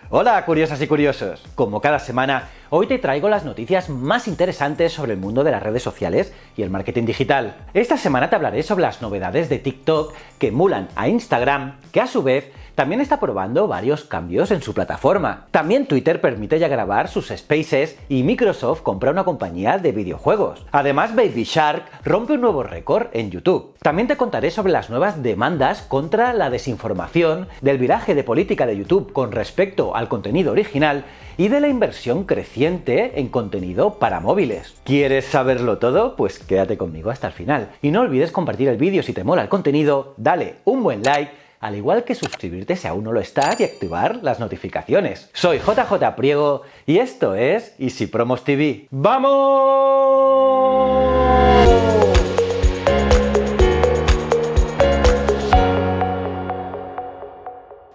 Hola curiosas y curiosos, como cada semana, hoy te traigo las noticias más interesantes sobre el mundo de las redes sociales y el marketing digital. Esta semana te hablaré sobre las novedades de TikTok que emulan a Instagram, que a su vez también está probando varios cambios en su plataforma. También Twitter permite ya grabar sus Spaces y Microsoft compra una compañía de videojuegos. Además, Baby Shark rompe un nuevo récord en YouTube. También te contaré sobre las nuevas demandas contra la desinformación, del viraje de política de YouTube con respecto al contenido original y de la inversión creciente en contenido para móviles. ¿Quieres saberlo todo? Pues quédate conmigo hasta el final. Y no olvides compartir el vídeo si te mola el contenido, dale un buen like, al igual que suscribirte si aún no lo estás y activar las notificaciones. Soy JJ Priego y esto es Easy Promos TV. ¡Vamos!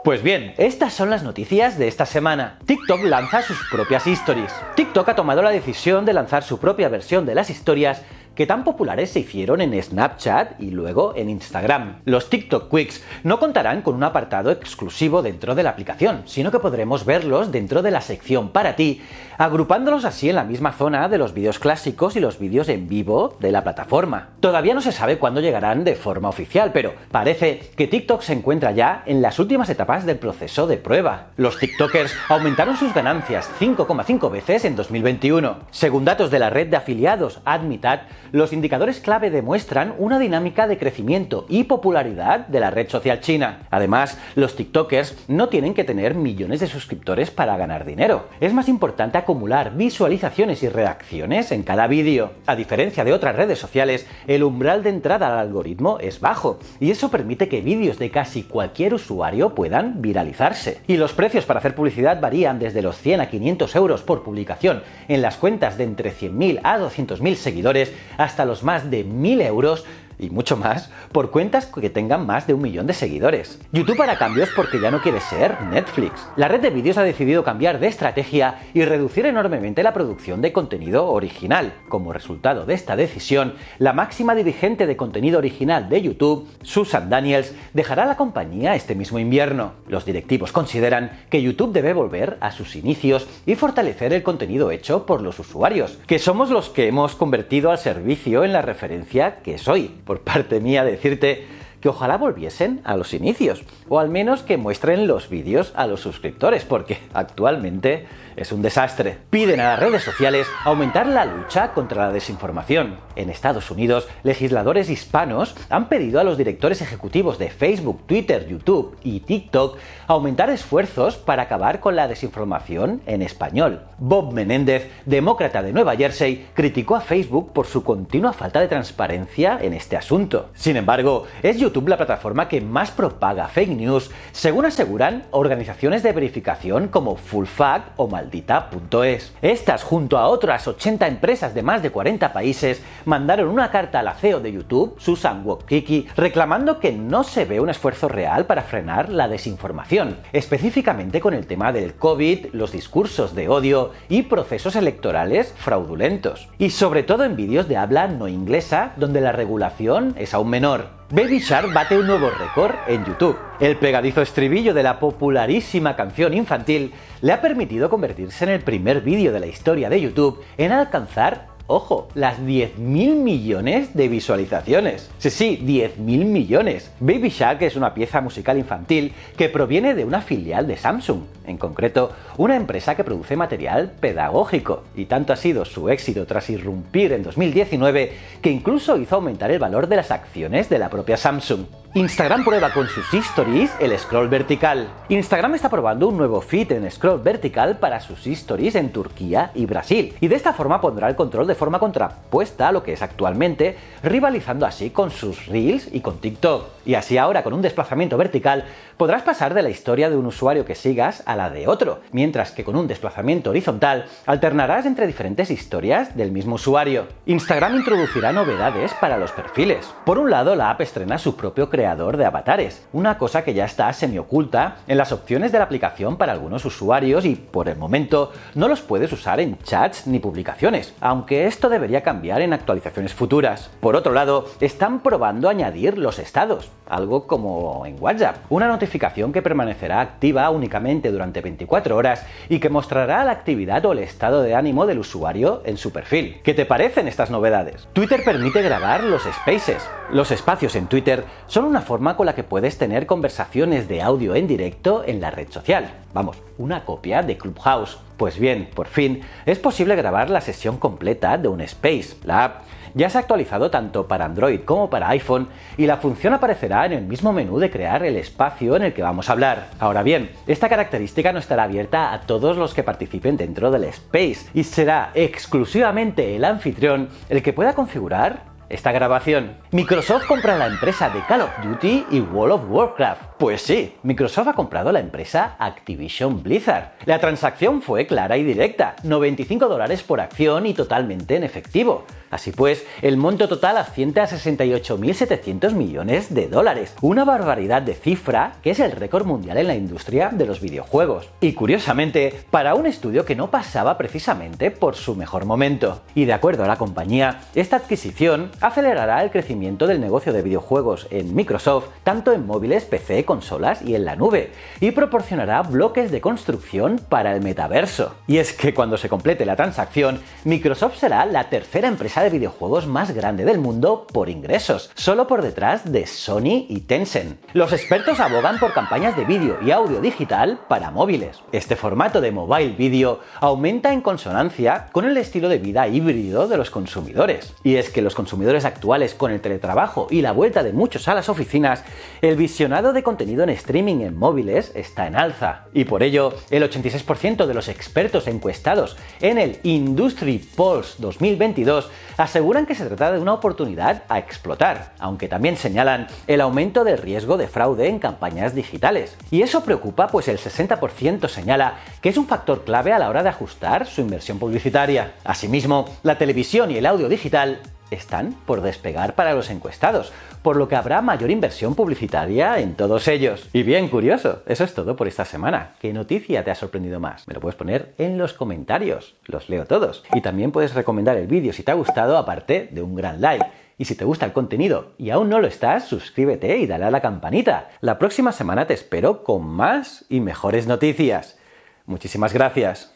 Pues bien, estas son las noticias de esta semana. TikTok lanza sus propias stories. TikTok ha tomado la decisión de lanzar su propia versión de las historias que tan populares se hicieron en Snapchat y luego en Instagram. Los TikTok Quicks no contarán con un apartado exclusivo dentro de la aplicación, sino que podremos verlos dentro de la sección para ti, agrupándolos así en la misma zona de los vídeos clásicos y los vídeos en vivo de la plataforma. Todavía no se sabe cuándo llegarán de forma oficial, pero parece que TikTok se encuentra ya en las últimas etapas del proceso de prueba. Los TikTokers aumentaron sus ganancias 5,5 veces en 2021. Según datos de la red de afiliados Admitat, los indicadores clave demuestran una dinámica de crecimiento y popularidad de la red social china. Además, los TikTokers no tienen que tener millones de suscriptores para ganar dinero. Es más importante acumular visualizaciones y reacciones en cada vídeo. A diferencia de otras redes sociales, el umbral de entrada al algoritmo es bajo, y eso permite que vídeos de casi cualquier usuario puedan viralizarse. Y los precios para hacer publicidad varían desde los 100 a 500 euros por publicación en las cuentas de entre 100.000 a 200.000 seguidores, hasta los más de 1.000 euros y mucho más por cuentas que tengan más de 1 millón de seguidores. YouTube hará cambios porque ya no quiere ser Netflix. La red de vídeos ha decidido cambiar de estrategia y reducir enormemente la producción de contenido original. Como resultado de esta decisión, la máxima dirigente de contenido original de YouTube, Susan Daniels, dejará la compañía este mismo invierno. Los directivos consideran que YouTube debe volver a sus inicios y fortalecer el contenido hecho por los usuarios, que somos los que hemos convertido al servicio en la referencia que es hoy. Por parte mía decirte que ojalá volviesen a los inicios, o al menos que muestren los vídeos a los suscriptores, porque actualmente es un desastre. Piden a las redes sociales aumentar la lucha contra la desinformación. En Estados Unidos, legisladores hispanos han pedido a los directores ejecutivos de Facebook, Twitter, YouTube y TikTok aumentar esfuerzos para acabar con la desinformación en español. Bob Menéndez, demócrata de Nueva Jersey, criticó a Facebook por su continua falta de transparencia en este asunto. Sin embargo, es YouTube la plataforma que más propaga fake news, según aseguran organizaciones de verificación como FullFact o Maldita.es. Estas, junto a otras 80 empresas de más de 40 países, mandaron una carta a la CEO de YouTube, Susan Wojcicki, reclamando que no se ve un esfuerzo real para frenar la desinformación, específicamente con el tema del COVID, los discursos de odio y procesos electorales fraudulentos. Y sobre todo en vídeos de habla no inglesa, donde la regulación es aún menor. Baby Shark bate un nuevo récord en YouTube. El pegadizo estribillo de la popularísima canción infantil le ha permitido convertirse en el primer vídeo de la historia de YouTube en alcanzar, ojo, las 10.000 millones de visualizaciones. Sí, 10.000 millones. Baby Shark es una pieza musical infantil que proviene de una filial de Samsung, en concreto, una empresa que produce material pedagógico. Y tanto ha sido su éxito tras irrumpir en 2019 que incluso hizo aumentar el valor de las acciones de la propia Samsung. Instagram prueba con sus stories el scroll vertical. Instagram está probando un nuevo feed en scroll vertical para sus stories en Turquía y Brasil, y de esta forma pondrá el control de forma contrapuesta a lo que es actualmente, rivalizando así con sus Reels y con TikTok. Y así ahora, con un desplazamiento vertical, podrás pasar de la historia de un usuario que sigas a la de otro, mientras que con un desplazamiento horizontal alternarás entre diferentes historias del mismo usuario. Instagram introducirá novedades para los perfiles. Por un lado, la app estrena su propio creador de avatares, una cosa que ya está semioculta en las opciones de la aplicación para algunos usuarios y, por el momento, no los puedes usar en chats ni publicaciones, aunque esto debería cambiar en actualizaciones futuras. Por otro lado, están probando añadir los estados, algo como en WhatsApp. Una notificación que permanecerá activa únicamente durante 24 horas y que mostrará la actividad o el estado de ánimo del usuario en su perfil. ¿Qué te parecen estas novedades? Twitter permite grabar los Spaces. Los espacios en Twitter son una forma con la que puedes tener conversaciones de audio en directo en la red social. Vamos, una copia de Clubhouse. Pues bien, por fin, es posible grabar la sesión completa de un Space. La app ya se ha actualizado tanto para Android como para iPhone y la función aparecerá en el mismo menú de crear el espacio en el que vamos a hablar. Ahora bien, esta característica no estará abierta a todos los que participen dentro del Space y será exclusivamente el anfitrión el que pueda configurar esta grabación. Microsoft compra la empresa de Call of Duty y World of Warcraft. Pues sí, Microsoft ha comprado la empresa Activision Blizzard. La transacción fue clara y directa, $95 por acción y totalmente en efectivo. Así pues, el monto total asciende a 68.700 millones de dólares, una barbaridad de cifra que es el récord mundial en la industria de los videojuegos. Y curiosamente, para un estudio que no pasaba precisamente por su mejor momento. Y de acuerdo a la compañía, esta adquisición acelerará el crecimiento del negocio de videojuegos en Microsoft, tanto en móviles, PC, consolas y en la nube, y proporcionará bloques de construcción para el metaverso. Y es que cuando se complete la transacción, Microsoft será la tercera empresa de videojuegos más grande del mundo por ingresos, solo por detrás de Sony y Tencent. Los expertos abogan por campañas de vídeo y audio digital para móviles. Este formato de mobile video aumenta en consonancia con el estilo de vida híbrido de los consumidores. Y es que los consumidores actuales, con el teletrabajo y la vuelta de muchos a las oficinas, el visionado de contenido en streaming en móviles está en alza. Y por ello, el 86% de los expertos encuestados en el Industry Pulse 2022 aseguran que se trata de una oportunidad a explotar, aunque también señalan el aumento del riesgo de fraude en campañas digitales. Y eso preocupa, pues el 60% señala que es un factor clave a la hora de ajustar su inversión publicitaria. Asimismo, la televisión y el audio digital están por despegar para los encuestados, por lo que habrá mayor inversión publicitaria en todos ellos. Y bien curioso, eso es todo por esta semana. ¿Qué noticia te ha sorprendido más? Me lo puedes poner en los comentarios, los leo todos. Y también puedes recomendar el vídeo si te ha gustado, aparte de un gran like. Y si te gusta el contenido y aún no lo estás, suscríbete y dale a la campanita. La próxima semana te espero con más y mejores noticias. Muchísimas gracias.